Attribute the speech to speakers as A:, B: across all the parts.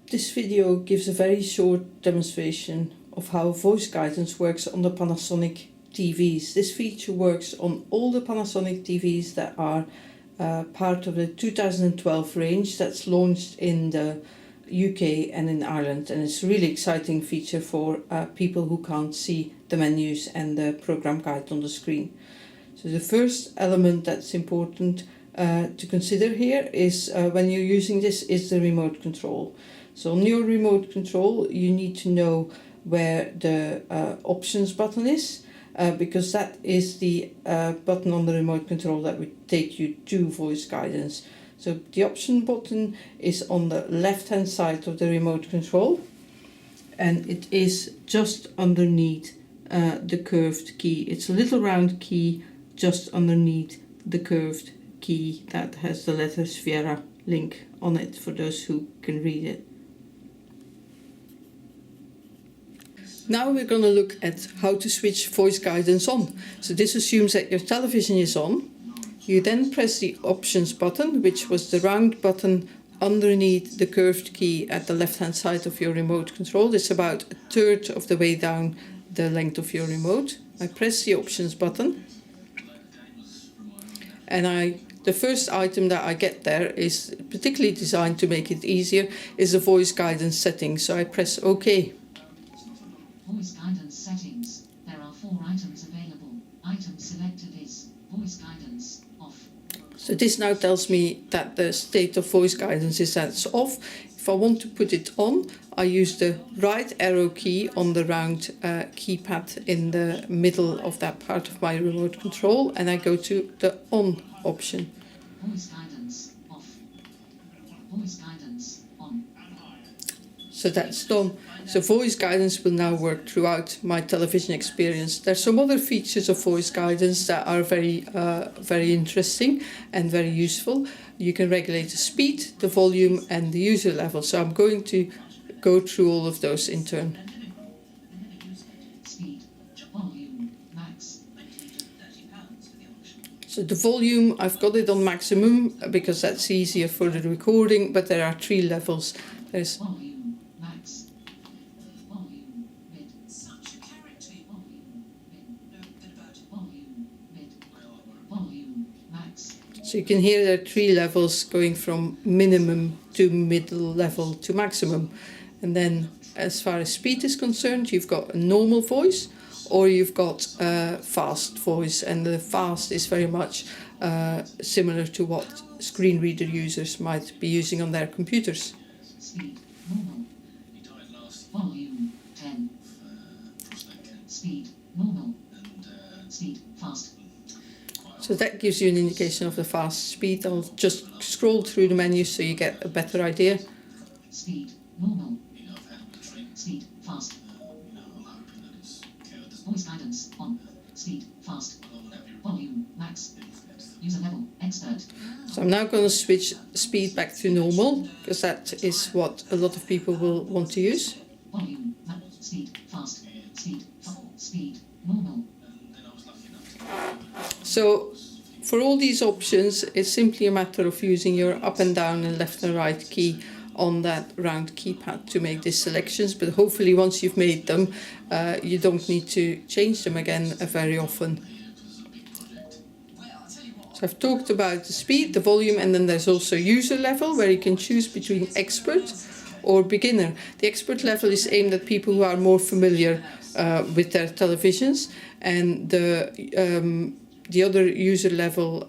A: This video gives a very short demonstration of how voice guidance works on the Panasonic TVs. This feature works on all the Panasonic TVs that are part of the 2012 range that's launched in the UK and in Ireland, and it's a really exciting feature for people who can't see the menus and the program guide on the screen. So the first element that's important to consider here is when you're using this is the remote control. So on your remote control you need to know where the options button is, because that is the button on the remote control that would take you to voice guidance. So the option button is on the left hand side of the remote control, and it is just underneath the curved key. It's a little round key just underneath the curved key that has the letters Viera link on it for those who can read it. Now we're going to look at how to switch voice guidance on. So this assumes that your television is on. You then press the options button, which was the round button underneath the curved key at the left hand side of your remote control. It's about a third of the way down the length of your remote. I press the options button, and the first item that I get there is particularly designed to make it easier, is the voice guidance settings. So I press OK.
B: Voice guidance settings. There are 4 items available. Item selected is voice guidance off.
A: So this now tells me that the state of voice guidance is that it's off. If I want to put it on, I use the right arrow key on the round keypad in the middle of that part of my remote control, and I go to the on option.
B: Voice guidance off. Voice guidance on.
A: So that's done. So voice guidance will now work throughout my television experience. There's some other features of voice guidance that are very interesting and very useful. You can regulate the speed, the volume and the user level. So I'm going to go through all of those in turn.
B: Speed, volume, max.
A: So the volume, I've got it on maximum because that's easier for the recording, but there are 3 levels. There's
B: volume, max. Volume, mid. Volume, mid. Volume, max.
A: So you can hear there are 3 levels going from minimum to middle level to maximum. And then as far as speed is concerned, you've got a normal voice or you've got a fast voice, and the fast is very much similar to what screen reader users might be using on their computers.
B: Speed, normal. Volume, 10. Speed, normal. Speed, fast.
A: So that gives you an indication of the fast speed. I'll just scroll through the menu so you get a better idea.
B: Speed, normal. Speed, fast. Voice guidance on. Speed, fast. Volume, max. User level, expert.
A: So I'm now going to switch speed back to normal, because that is what a lot of people will want to use.
B: Volume, speed, fast. Speed, speed, normal.
A: So for all these options, it's simply a matter of using your up and down and left and right key on that round keypad to make these selections. But hopefully once you've made them, you don't need to change them again very often. So I've talked about the speed, the volume, and then there's also user level, where you can choose between expert or beginner. The expert level is aimed at people who are more familiar with their televisions, and the other user level,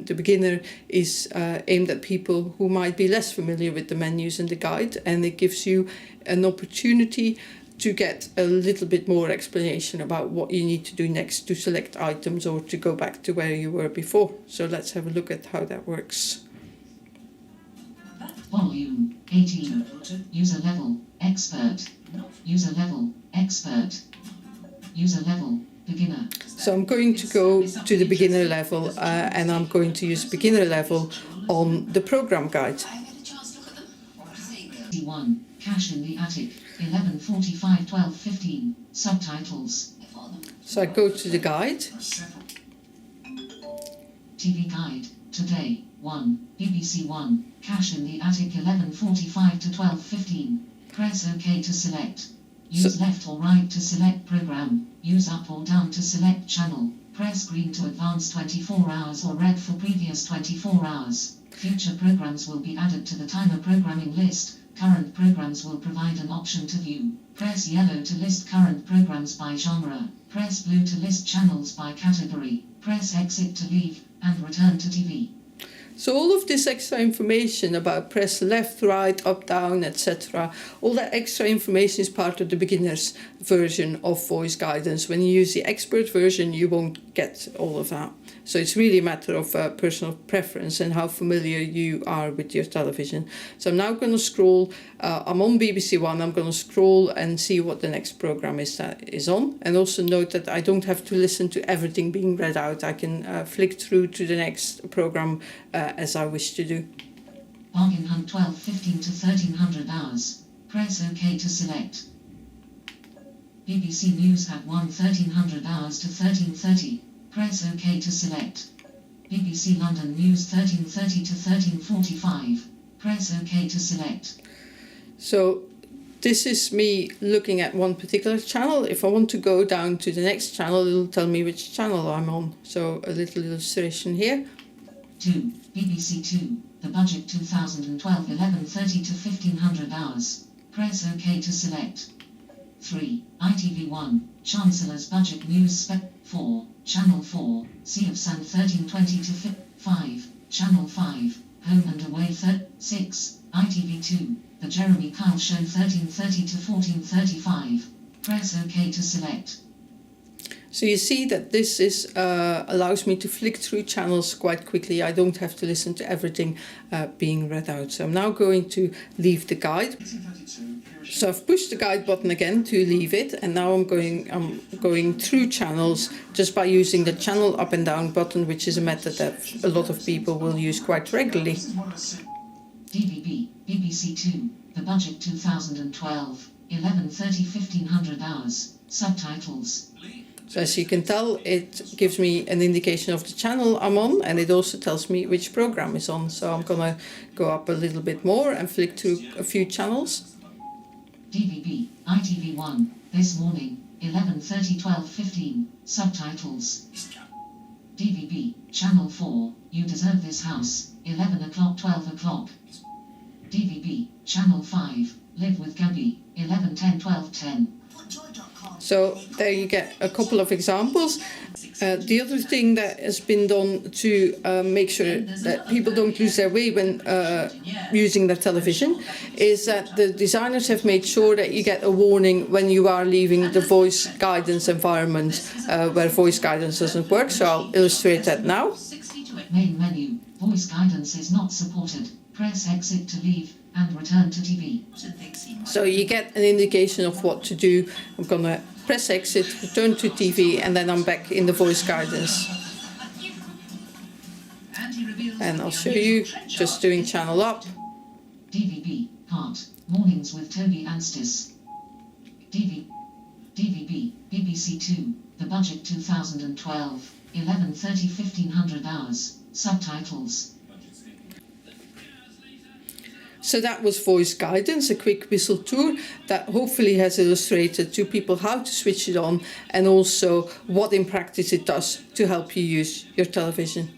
A: the beginner, is aimed at people who might be less familiar with the menus and the guide, and it gives you an opportunity to get a little bit more explanation about what you need to do next to select items or to go back to where you were before. So let's have a look at how that works.
B: Volume, 18. User level, expert. User level, expert. User level, beginner.
A: So I'm going to go to the beginner level, and I'm going to use beginner level on the program guide.
B: 1. Cash in the attic. 11:45, 12:15. Subtitles.
A: So I go to the guide.
B: TV guide. Today. 1. BBC 1. Cache in the attic 11:45 to 12:15. Press OK to select. Use left or right to select program. Use up or down to select channel. Press green to advance 24 hours or red for previous 24 hours. Future programs will be added to the timer programming list. Current programs will provide an option to view. Press yellow to list current programs by genre. Press blue to list channels by category. Press exit to leave and return to TV.
A: So all of this extra information about press left, right, up, down, etc. All that extra information is part of the beginner's version of voice guidance. When you use the expert version, you won't get all of that. So it's really a matter of personal preference and how familiar you are with your television. So I'm now going to scroll. I'm on BBC One. I'm going to scroll and see what the next program is that is on. And also note that I don't have to listen to everything being read out. I can flick through to the next program as I wish to do.
B: Bargain Hunt 12:15 to 1300 hours. Press OK to select. BBC News at 1300 hours to 13:30. Press OK to select. BBC London News 13:30 to 13:45. Press OK to select.
A: So this is me looking at one particular channel. If I want to go down to the next channel, it'll tell me which channel I'm on. So a little illustration here.
B: 2. BBC 2. The Budget 2012 11:30 to 1500 hours. Press OK to select. 3. ITV1. Chancellor's Budget News Spec. 4. Channel 4. Sea of Sand 13:20 to 5. Channel 5. Home and Away 6. ITV2. The Jeremy Kyle Show 13:30 to 14:35. Press OK to select.
A: So you see that this is allows me to flick through channels quite quickly. I don't have to listen to everything being read out. So I'm now going to leave the guide. So I've pushed the guide button again to leave it, and now I'm going through channels just by using the channel up and down button, which is a method that a lot of people will use quite regularly.
B: DVB, BBC 2, The Budget 2012, 11:30 1500 hours, subtitles.
A: So as you can tell, it gives me an indication of the channel I'm on, and it also tells me which program is on. So I'm gonna go up a little bit more and flick through a few channels.
B: DVB, ITV1, This Morning, 11:30 12:15, subtitles. DVB, Channel 4, You Deserve This House, 11 o'clock 12 o'clock. DVB, Channel 5, Live with Gabby, 11:10 12:10.
A: So there you get a couple of examples. The other thing that has been done to make sure that people don't lose their way when using their television is that the designers have made sure that you get a warning when you are leaving the voice guidance environment where voice guidance doesn't work. So I'll illustrate that now.
B: Main menu, voice guidance is not supported. Press exit to leave and return to TV.
A: So you get an indication of what to do. I'm going to press exit, return to TV, and then I'm back in the voice guidance. And I'll show you just doing channel up.
B: DVB, Heart, Mornings with Toby Anstis. DVB, BBC 2, The Budget 2012, 11:30 1500 hours, subtitles.
A: So that was voice guidance, a quick whistle tour that hopefully has illustrated to people how to switch it on and also what in practice it does to help you use your television.